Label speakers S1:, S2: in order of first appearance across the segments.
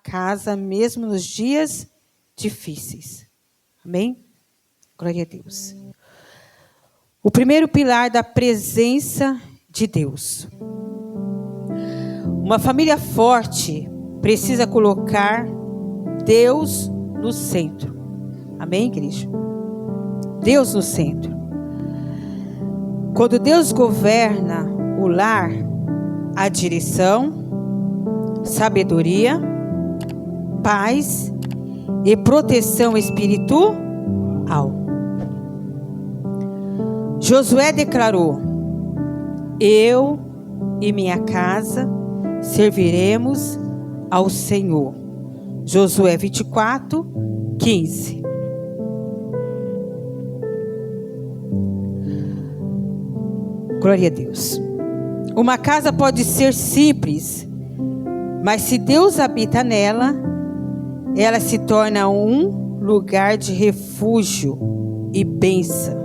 S1: casa, mesmo nos dias difíceis. Amém? Glória a Deus. O primeiro pilar da presença de Deus. Uma família forte precisa colocar Deus no centro. Amém, igreja? Deus no centro. Quando Deus governa o lar, a direção, sabedoria, paz e proteção espiritual. Josué declarou: eu e minha casa serviremos ao Senhor. Josué 24, 15. Glória a Deus. Uma casa pode ser simples, mas se Deus habita nela, ela se torna um lugar de refúgio e bênção.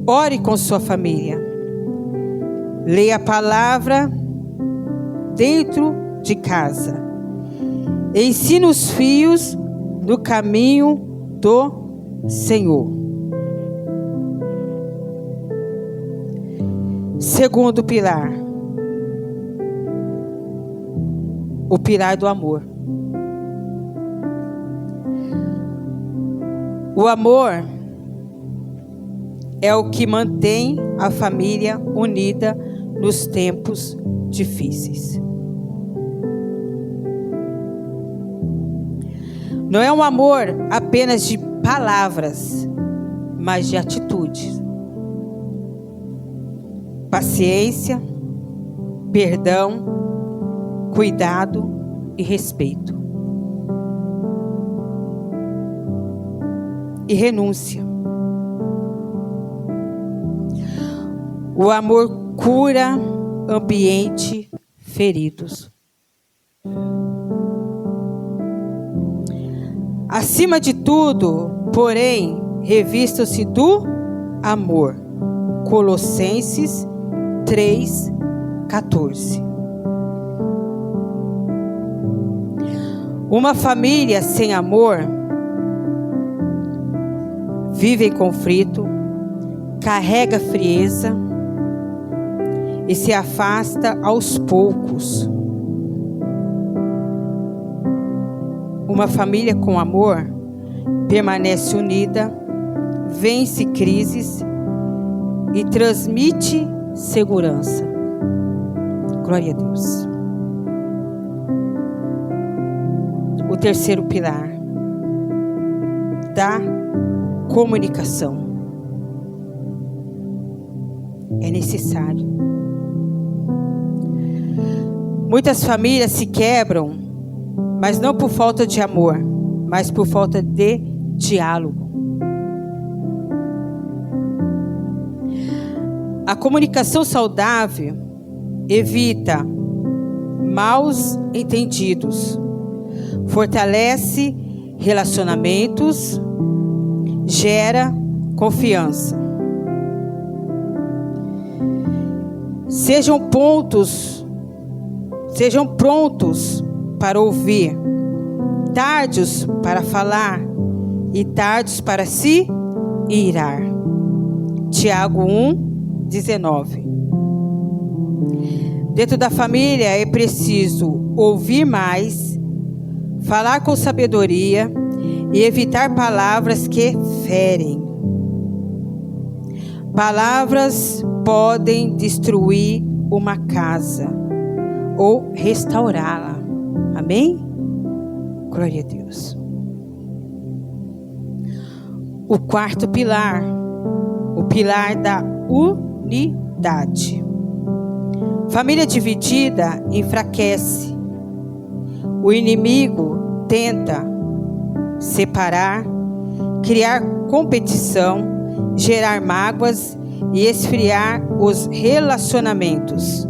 S1: Ore com sua família. Leia a palavra dentro de casa. Ensine os filhos no caminho do Senhor. Segundo pilar. O pilar do amor. O amor é o que mantém a família unida nos tempos difíceis. Não é um amor apenas de palavras, mas de atitudes. Paciência, perdão, cuidado e respeito. E renúncia. O amor cura ambientes feridos. Acima de tudo, porém, revistam-se do amor. Colossenses 3:14. Uma família sem amor vive em conflito, carrega frieza e se afasta aos poucos. Uma família com amor permanece unida, vence crises e transmite segurança. Glória a Deus. O terceiro pilar da comunicação. É necessário. Muitas famílias se quebram, mas não por falta de amor, mas por falta de diálogo. A comunicação saudável evita maus entendidos, fortalece relacionamentos, gera confiança. Sejam prontos para ouvir, tardios para falar e tardios para se irar. Tiago 1:19. Dentro da família é preciso ouvir mais, falar com sabedoria e evitar palavras que ferem. Palavras podem destruir uma casa ou restaurá-la. Amém? Glória a Deus. O quarto pilar, o pilar da unidade. Família dividida enfraquece. O inimigo tenta separar, criar competição, gerar mágoas e esfriar os relacionamentos.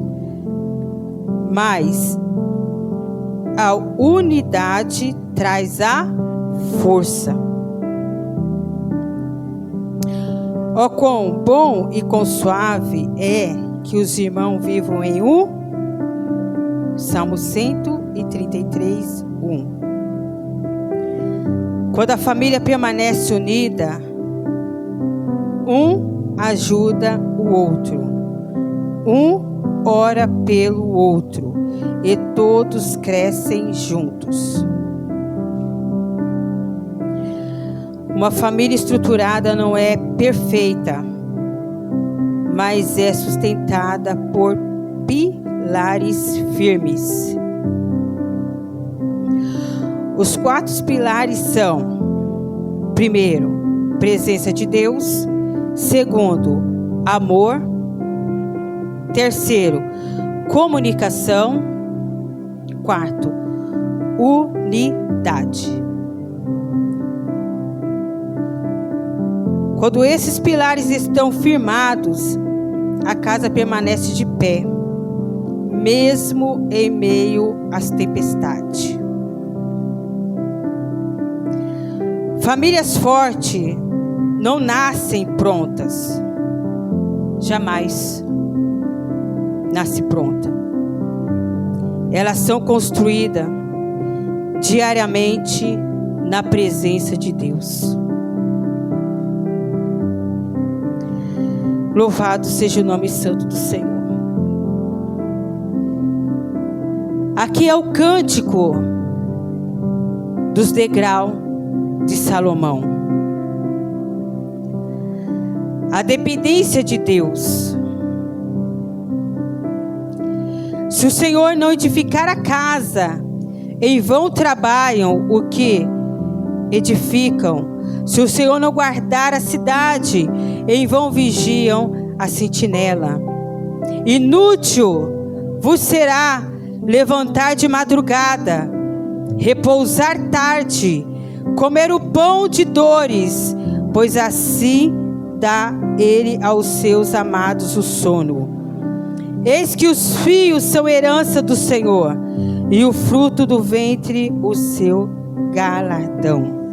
S1: Mas a unidade traz a força. Ó, quão bom e quão suave é que os irmãos vivam em Salmo 133, 1. Quando a família permanece unida, um ajuda o outro, um ora pelo outro, e todos crescem juntos. Uma família estruturada não é perfeita, mas é sustentada por pilares firmes. Os 4 pilares são: primeiro, presença de Deus; segundo, amor; terceiro, comunicação; quarto, unidade. Quando esses pilares estão firmados, a casa permanece de pé, mesmo em meio às tempestades. Famílias fortes não nascem prontas. Jamais nasce pronta. Elas são construídas diariamente na presença de Deus. Louvado seja o nome santo do Senhor. Aqui é o cântico dos degraus de Salomão. A dependência de Deus. Se o Senhor não edificar a casa, em vão trabalham o que edificam. Se o Senhor não guardar a cidade, em vão vigiam a sentinela. Inútil vos será levantar de madrugada, repousar tarde, comer o pão de dores, pois assim dá ele aos seus amados o sono. Eis que os filhos são herança do Senhor, e o fruto do ventre o seu galardão.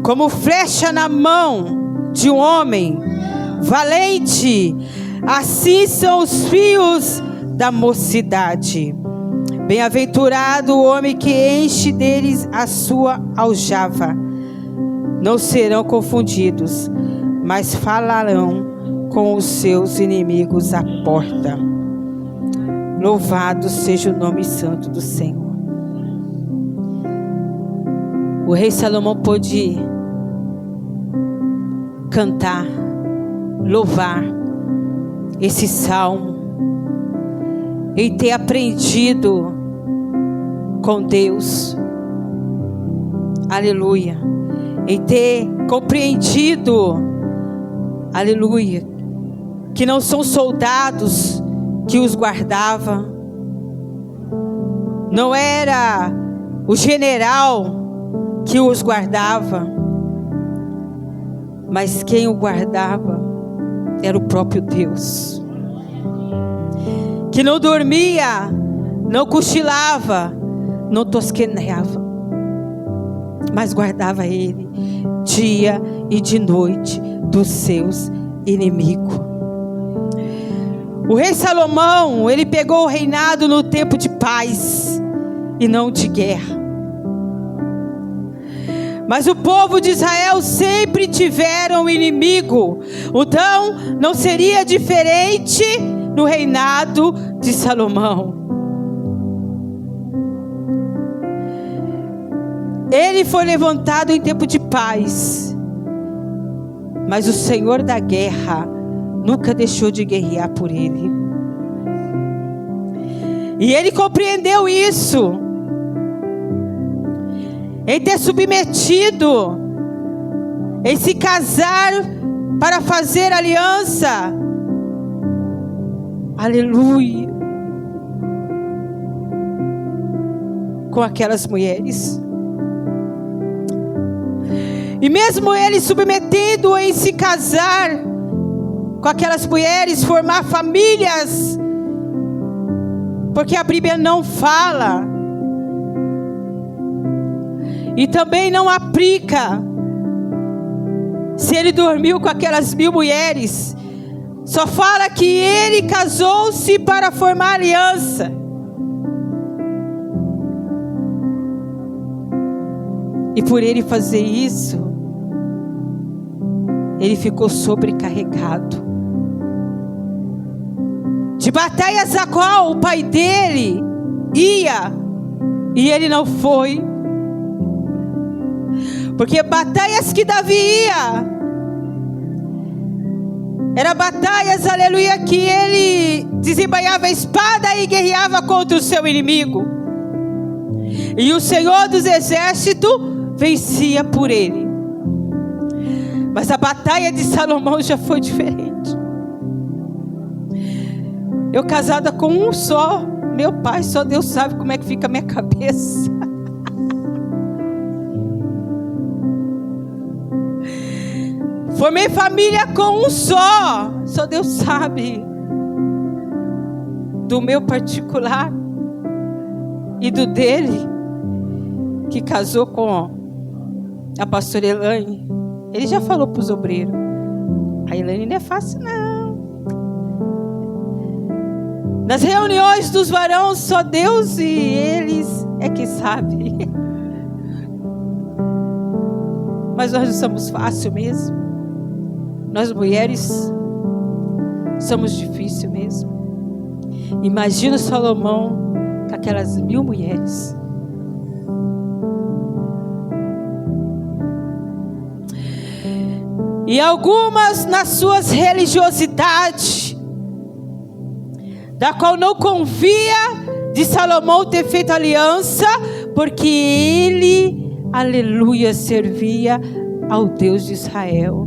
S1: Como flecha na mão de um homem valente, assim são os filhos da mocidade. Bem-aventurado o homem que enche deles a sua aljava. Não serão confundidos, mas falarão com os seus inimigos à porta. Louvado seja o nome santo do Senhor. O rei Salomão pôde cantar, louvar esse salmo, em ter aprendido com Deus, aleluia, em ter compreendido, aleluia, que não são soldados que os guardavam, não era o general que os guardava, mas quem o guardava era o próprio Deus, que não dormia, não cochilava, não tosqueneava, mas guardava ele dia e de noite dos seus inimigos. O rei Salomão, ele pegou o reinado no tempo de paz e não de guerra. Mas o povo de Israel sempre tiveram um inimigo. Então não seria diferente no reinado de Salomão. Ele foi levantado em tempo de paz, mas o Senhor da guerra nunca deixou de guerrear por ele. E ele compreendeu isso, em ter submetido, em se casar para fazer aliança, aleluia, com aquelas mulheres. E mesmo ele submetendo em se casar com aquelas mulheres, formar famílias, porque a Bíblia não fala, e também não aplica, se ele dormiu com aquelas 1000 mulheres, só fala que ele casou-se para formar aliança. por ele fazer isso, ele ficou sobrecarregado de batalhas a qual o pai dele ia e ele não foi. Porque batalhas que Davi ia, era batalhas, aleluia, que ele desembainhava a espada e guerreava contra o seu inimigo. E o Senhor dos Exércitos vencia por ele. Mas a batalha de Salomão já foi diferente. Eu casada com um só, meu pai, só Deus sabe como é que fica a minha cabeça. Formei família com um só Deus sabe do meu particular e do dele, que casou com a pastora Elaine. Ele já falou para os obreiros, a Elaine não é fácil não. Nas reuniões dos varões, só Deus e eles é que sabem. Mas nós não somos fácil mesmo. Nós mulheres somos difíceis mesmo. Imagina Salomão com aquelas 1000 mulheres. E algumas nas suas religiosidades, da qual não convia de Salomão ter feito aliança, porque ele, aleluia, servia ao Deus de Israel,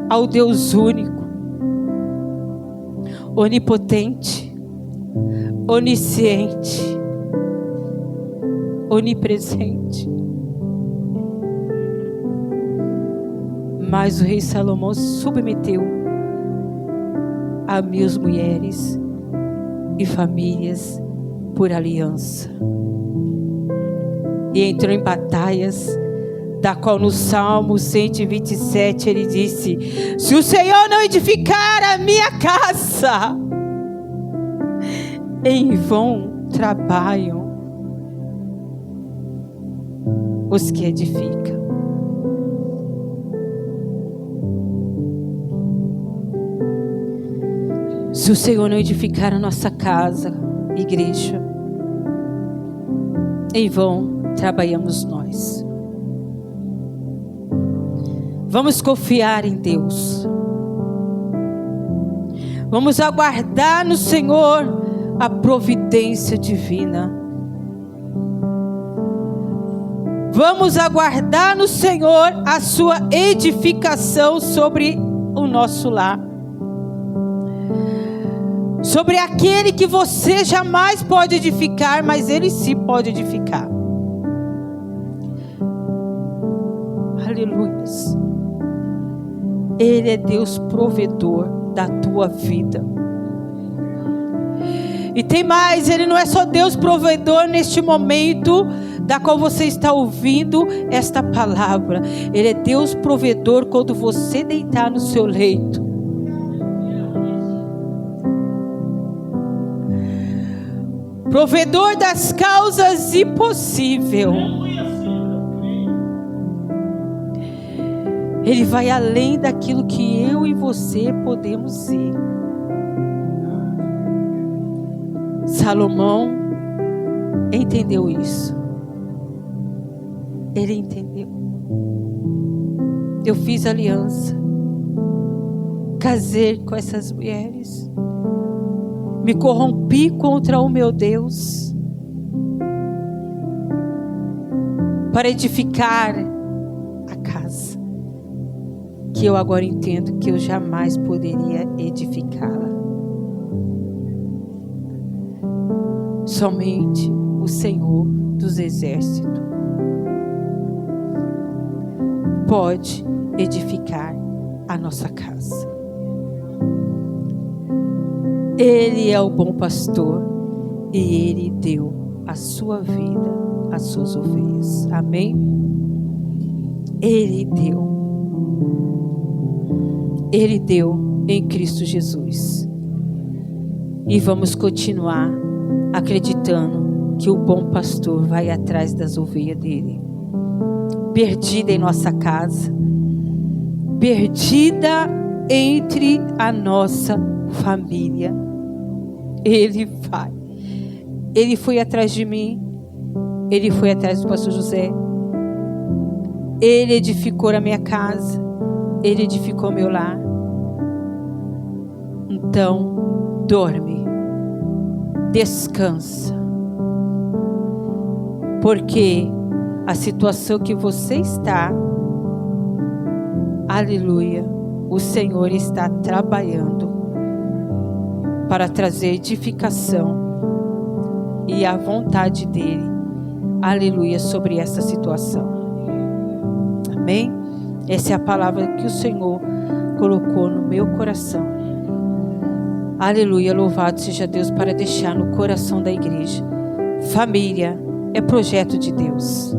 S1: ao Deus único, onipotente, onisciente, onipresente. Mas o rei Salomão submeteu a 1000 mulheres e famílias por aliança. E entrou em batalhas, da qual no Salmo 127 ele disse: se o Senhor não edificar a minha casa, em vão trabalham os que edificam. Se o Senhor não edificar a nossa casa, igreja, em vão trabalhamos nós. Vamos confiar em Deus. Vamos aguardar no Senhor a providência divina. Vamos aguardar no Senhor a sua edificação sobre o nosso lar. Sobre aquele que você jamais pode edificar, mas Ele sim pode edificar. Aleluia. Ele é Deus provedor da tua vida. E tem mais, Ele não é só Deus provedor neste momento da qual você está ouvindo esta palavra. Ele é Deus provedor quando você deitar no seu leito. Provedor das causas impossíveis. Ele vai além daquilo que eu e você podemos ir. Salomão entendeu isso. Ele entendeu. Eu fiz aliança. Casei com essas mulheres. Me corrompi contra o meu Deus para edificar a casa que eu agora entendo que eu jamais poderia edificá-la. Somente o Senhor dos Exércitos pode edificar a nossa casa. Ele é o bom pastor e Ele deu a sua vida às suas ovelhas. Amém? Ele deu em Cristo Jesus. E vamos continuar acreditando que o bom pastor vai atrás das ovelhas dele. Perdida em nossa casa, perdida entre a nossa família, Ele vai. Ele foi atrás de mim, Ele foi atrás do pastor José, Ele edificou a minha casa, Ele edificou meu lar. Então, dorme, descansa, porque a situação que você está, aleluia, o Senhor está trabalhando para trazer edificação e a vontade dele, aleluia, sobre essa situação. Amém? Essa é a palavra que o Senhor colocou no meu coração. Aleluia, louvado seja Deus, para deixar no coração da igreja. Família é projeto de Deus.